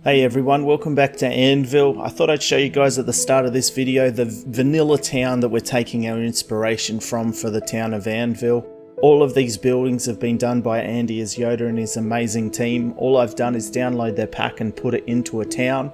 Hey everyone, welcome back to Anvil. I thought I'd show you guys at the start of this video the vanilla town that we're taking our inspiration from for the town of Anvil. All of these buildings have been done by Andy as Yoda and his amazing team. All I've done is download their pack and put it into a town.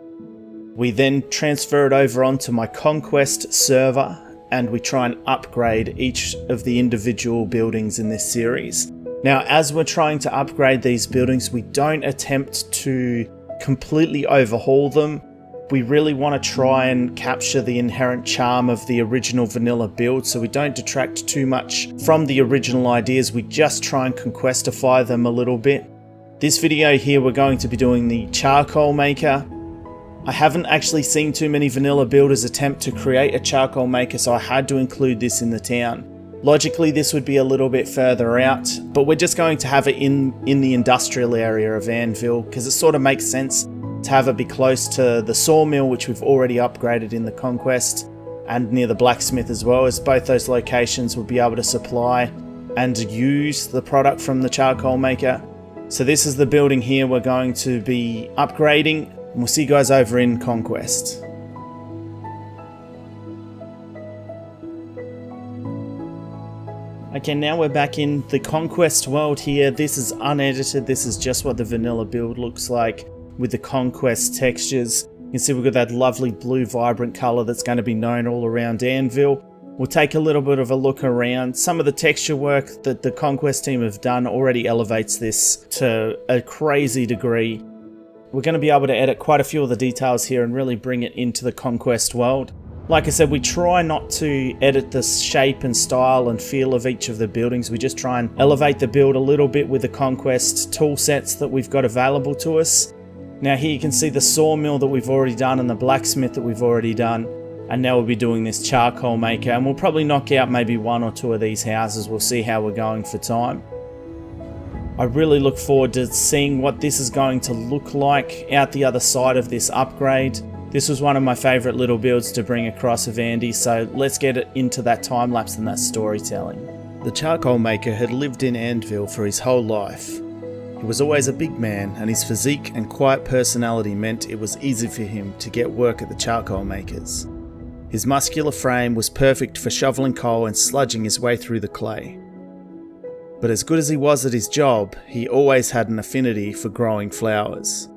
We then transfer it over onto my Conquest server and we try and upgrade each of the individual buildings in this series. Now, as we're trying to upgrade these buildings, we don't attempt to completely overhaul them. We really want to try and capture the inherent charm of the original vanilla build, so we don't detract too much from the original ideas. We just try and conquestify them a little bit. This video here, we're going to be doing the charcoal maker. I haven't actually seen too many vanilla builders attempt to create a charcoal maker, so I had to include this in the town. Logically, this would be a little bit further out, but we're just going to have it in the industrial area of Anvil, because it sort of makes sense to have it be close to the sawmill, which we've already upgraded in the Conquest, and near the blacksmith as well, as both those locations will be able to supply and use the product from the charcoal maker. So this is the building here we're going to be upgrading, and we'll see you guys over in Conquest. Okay, now we're back in the Conquest world here. This is unedited. This is just what the vanilla build looks like with the Conquest textures. You can see we've got that lovely blue vibrant colour that's going to be known all around Anvil. We'll take a little bit of a look around. Some of the texture work that the Conquest team have done already elevates this to a crazy degree. We're going to be able to edit quite a few of the details here and really bring it into the Conquest world. Like I said, we try not to edit the shape and style and feel of each of the buildings. We just try and elevate the build a little bit with the Conquest tool sets that we've got available to us. Now here you can see the sawmill that we've already done and the blacksmith that we've already done. And now we'll be doing this charcoal maker, and we'll probably knock out maybe one or two of these houses. We'll see how we're going for time. I really look forward to seeing what this is going to look like out the other side of this upgrade. This was one of my favourite little builds to bring across of Andy, so let's get it into that time lapse and that storytelling. The charcoal maker had lived in Anvil for his whole life. He was always a big man, and his physique and quiet personality meant it was easy for him to get work at the charcoal makers. His muscular frame was perfect for shoveling coal and sludging his way through the clay. But as good as he was at his job, he always had an affinity for growing flowers.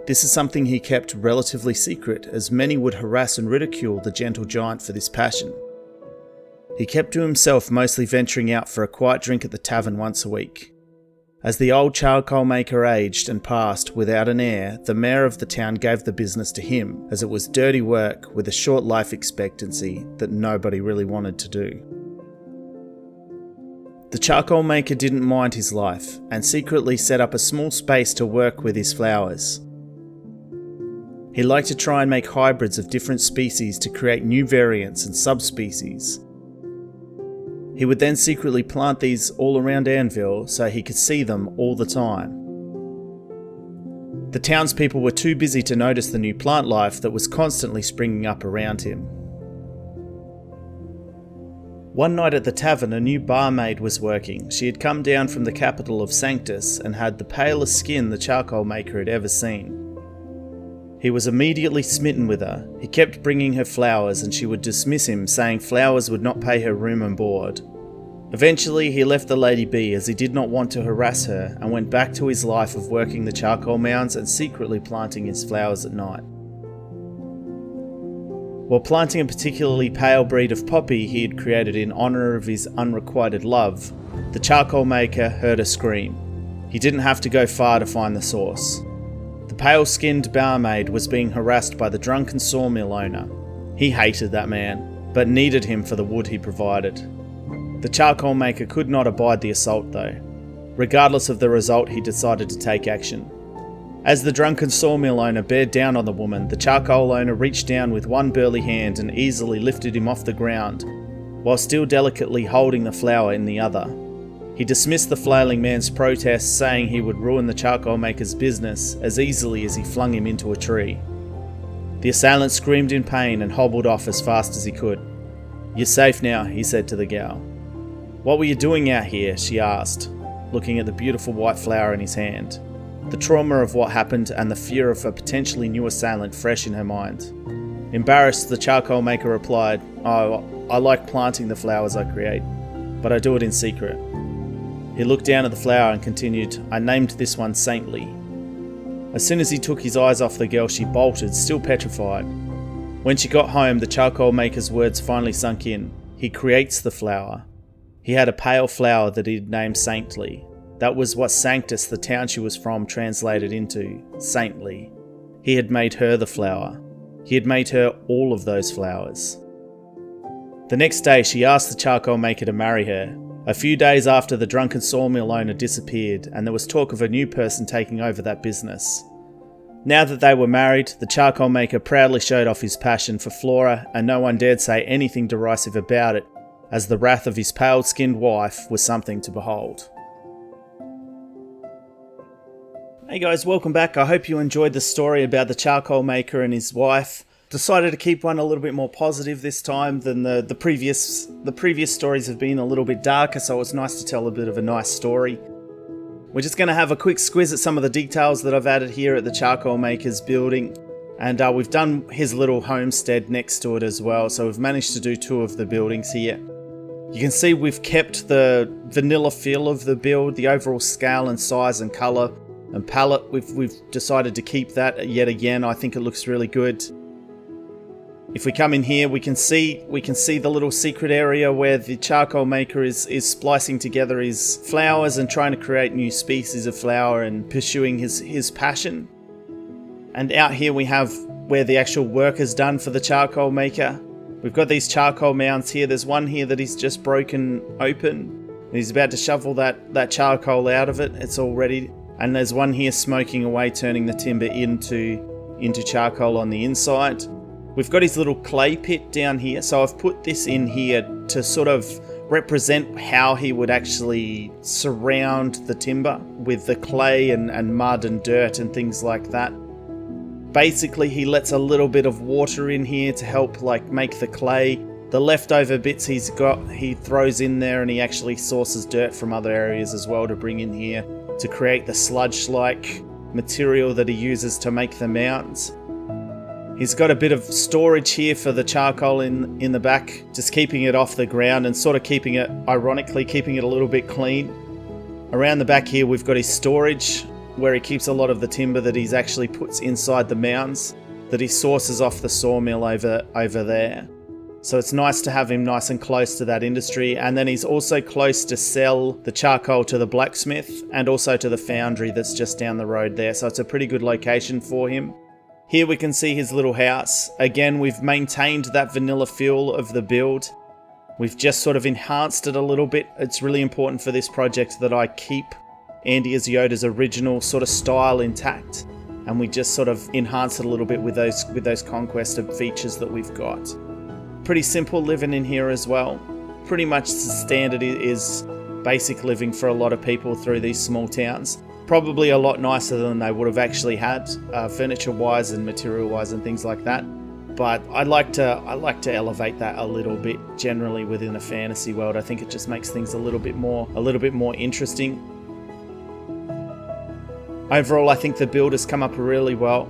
This is something he kept relatively secret, as many would harass and ridicule the gentle giant for this passion. He kept to himself, mostly venturing out for a quiet drink at the tavern once a week. As the old charcoal maker aged and passed without an heir, the mayor of the town gave the business to him, as it was dirty work with a short life expectancy that nobody really wanted to do. The charcoal maker didn't mind his life, and secretly set up a small space to work with his flowers. He liked to try and make hybrids of different species to create new variants and subspecies. He would then secretly plant these all around Anvil so he could see them all the time. The townspeople were too busy to notice the new plant life that was constantly springing up around him. One night at the tavern, a new barmaid was working. She had come down from the capital of Sanctus and had the palest skin the charcoal maker had ever seen. He was immediately smitten with her. He kept bringing her flowers and she would dismiss him, saying flowers would not pay her room and board. Eventually he left the lady be, as he did not want to harass her, and went back to his life of working the charcoal mounds and secretly planting his flowers at night. While planting a particularly pale breed of poppy he had created in honour of his unrequited love, the charcoal maker heard a scream. He didn't have to go far to find the source. The pale-skinned barmaid was being harassed by the drunken sawmill owner. He hated that man, but needed him for the wood he provided. The charcoal maker could not abide the assault though. Regardless of the result, he decided to take action. As the drunken sawmill owner bared down on the woman, the charcoal owner reached down with one burly hand and easily lifted him off the ground, while still delicately holding the flower in the other. He dismissed the flailing man's protests, saying he would ruin the charcoal maker's business as easily as he flung him into a tree. The assailant screamed in pain and hobbled off as fast as he could. "You're safe now," he said to the gal. "What were you doing out here?" she asked, looking at the beautiful white flower in his hand. the trauma of what happened and the fear of a potentially new assailant fresh in her mind. Embarrassed, the charcoal maker replied, "Oh, I like planting the flowers I create, but I do it in secret." He looked down at the flower and continued, "I named this one Saintly." As soon as he took his eyes off the girl, she bolted, still petrified. When she got home, the charcoal maker's words finally sunk in. He creates the flower. He had a pale flower that he'd named Saintly. That was what Sanctus, the town she was from, translated into, Saintly. He had made her the flower. He had made her all of those flowers. The next day, she asked the charcoal maker to marry her. A few days after, the drunken sawmill owner disappeared, and there was talk of a new person taking over that business. Now that they were married, the charcoal maker proudly showed off his passion for flora, and no one dared say anything derisive about it, as the wrath of his pale-skinned wife was something to behold. Hey guys, welcome back. I hope you enjoyed the story about the charcoal maker and his wife. Decided to keep one a little bit more positive this time than the previous stories have been a little bit darker, so it's nice to tell a bit of a nice story. We're just going to have a quick squiz at some of the details that I've added here at the charcoal maker's building, and we've done his little homestead next to it as well, so we've managed to do 2 of the buildings here. You can see we've kept the vanilla feel of the build, the overall scale and size and colour and palette. We've decided to keep that yet again. I think it looks really good. If we come in here, we can see the little secret area where the charcoal maker is splicing together his flowers and trying to create new species of flower and pursuing his passion. And out here we have where the actual work is done for the charcoal maker. We've got these charcoal mounds here. There's one here that he's just broken open. And he's about to shovel that charcoal out of it. It's all ready. And there's one here smoking away, turning the timber into charcoal on the inside. We've got his little clay pit down here, so I've put this in here to sort of represent how he would actually surround the timber with the clay and mud and dirt and things like that. Basically, he lets a little bit of water in here to help like make the clay. The leftover bits he throws in there, and he actually sources dirt from other areas as well to bring in here to create the sludge-like material that he uses to make the mounds. He's got a bit of storage here for the charcoal in the back, just keeping it off the ground and sort of keeping it a little bit clean. Around the back here we've got his storage, where he keeps a lot of the timber that he's actually puts inside the mounds, that he sources off the sawmill over there. So it's nice to have him nice and close to that industry, and then he's also close to sell the charcoal to the blacksmith and also to the foundry that's just down the road there, so it's a pretty good location for him. Here we can see his little house. Again, we've maintained that vanilla feel of the build. We've just sort of enhanced it a little bit. It's really important for this project that I keep Andy Iziota's original sort of style intact, and we just sort of enhance it a little bit with those Conquest features that we've got. Pretty simple living in here as well. Pretty much the standard is basic living for a lot of people through these small towns. Probably a lot nicer than they would have actually had, furniture-wise and material-wise and things like that. But I like to elevate that a little bit generally within a fantasy world. I think it just makes things a little bit more interesting. Overall, I think the build has come up really well.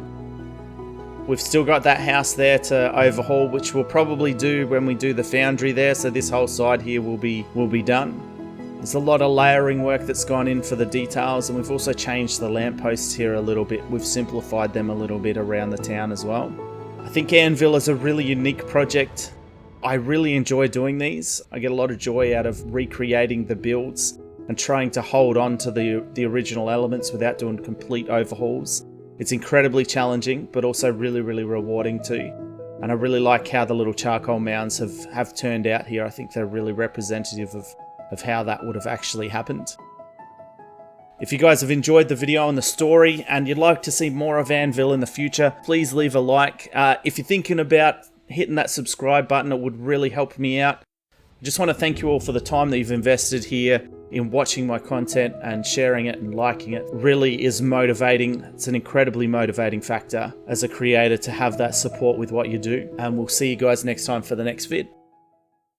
We've still got that house there to overhaul, which we'll probably do when we do the foundry there. So this whole side here will be done. There's a lot of layering work that's gone in for the details, and we've also changed the lampposts here a little bit. We've simplified them a little bit around the town as well. I think Anvil is a really unique project. I really enjoy doing these. I get a lot of joy out of recreating the builds and trying to hold on to the original elements without doing complete overhauls. It's incredibly challenging, but also really, really rewarding too. And I really like how the little charcoal mounds have turned out here. I think they're really representative of how that would have actually happened. If you guys have enjoyed the video and the story and you'd like to see more of Anvil in the future, please leave a like. If you're thinking about hitting that subscribe button, it would really help me out. I just want to thank you all for the time that you've invested here in watching my content, and sharing it and liking it really is motivating. It's an incredibly motivating factor as a creator to have that support with what you do. And we'll see you guys next time for the next vid.